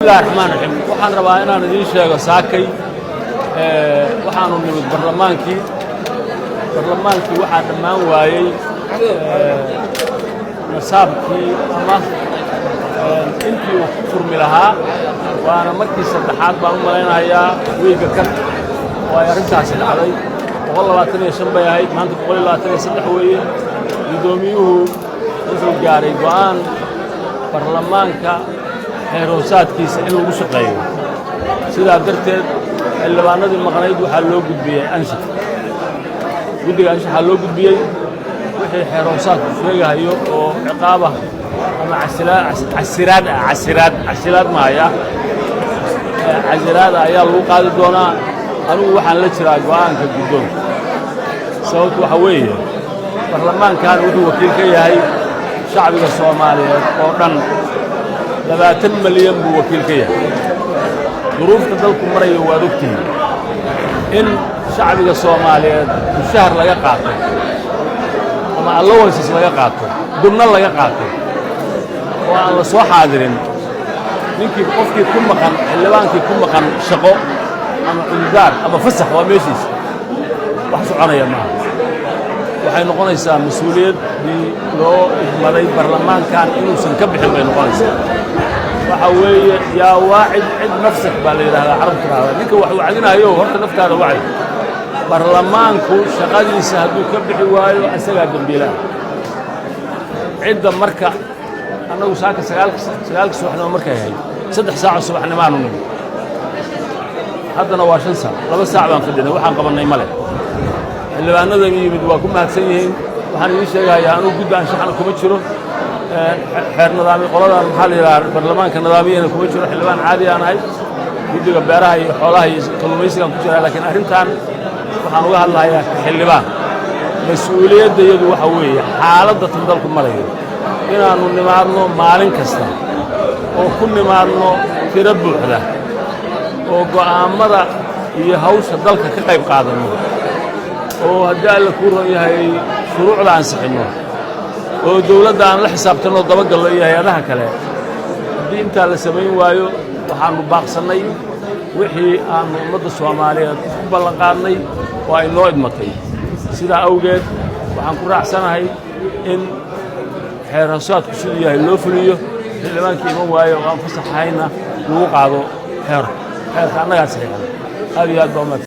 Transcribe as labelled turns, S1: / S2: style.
S1: الله الرحمن الرحيم waxaan rabaa inaan idin sheego saakay waxaanu nimid barlamaankii waxaa dhammaan waayay nasaabkii ama intii uu furmi lahaa waana markii saddexaad baan u malaynayaa wiiga kan oo ay arrintaasi dhacday 125 bay ahayd maanta 123 weeye gudoomiyuhu wuxuu gaaray go'aan barlamaanka xeeroosaadkiisa inuu ugu shaqeeyo sidaa darteed xildhibaanadii maqnayd waxaa loo gudbiyey anshax guddiga anshaxa loo gudbiyey wixii xeeroosaadku sheegahayo oo ciqaaba ama casiraad maaya casiraada ayaa lagu qaadi doonaa anigu waxaan la jiraa go'aanka guddoonka sababtu waxa weeye barlamaankan wuxuu wakiil ka yahay shacbiga Soomaaliyeed oo dhan 20 milyan buu wakiil ka yahay duruufta dalku marayo waa ogtihiin in shacbiga Soomaaliyeed mushahar laga qaato ama allowances laga qaato gurna laga qaato oo aan la soo xaadirin ninkii qofkii ku maqan xildhibaankii ku maqan shaqo ama cundaar ama fasax waa meeshiis wax soconaya maaha waxay noqonaysaa mas'uuliyad loo idmaday barlamaankan inuusan ka bixin bay noqonaysaa waxa weeye yaa waacid cid nafsik baa la yidhaahdaa carabka ninka wax wacdinayo horta naftaada wacdi barlamaanku shaqadiisa hadduu ka bixi waayo asagaa dambiilaha cidda marka annagu saaka 9 subaxnimo markay ahayd 3 saac subaxnimaanu nimid haddana waa 5 saac 2 saac baan fadhinay waxaan qabannay male xildhibaanada yimid waa ku mahadsan yihiin waxaan idin sheegayaa anuu guddi anshaxna kuma jiro xeer nidaami qoladan maxaa la yidhaahdaa barlamaanka nidaamiyana kuma jiro xildhibaan caadi aan ahay guddiga beeraha iyo xoolaha iyo kalluumaysigaan ku jiraa laakiin arrintan waxaan uga hadlahayaa xildhibaan mas-uuliyadda iyadu waxa weeye xaaladda tan dalku marayo inaannu nimaadno maalin kasta oo ku nimaadno tiro buuxda oo go'aammada iyo hawsha dalka ka qayb qaadanno oo haddii alla kuu ron yahay shuruucda ansixinno oo dawladda aan la xisaabtanno dabagallo iyo hay-adaha kale haddii intaa la samayn waayo waxaannu baaqsannay wixii aannu ummadda Soomaaliyeed ku ballanqaadnay oo ay noo idmatay sidaa awgeed waxaan ku raacsanahay in xeeroosaadku siduu yahay loo fuliyo xildhibaankii iman waayo oo aan fasax ahayna lagu qaado xeerka annagaa saxiixan aad iyo aad baa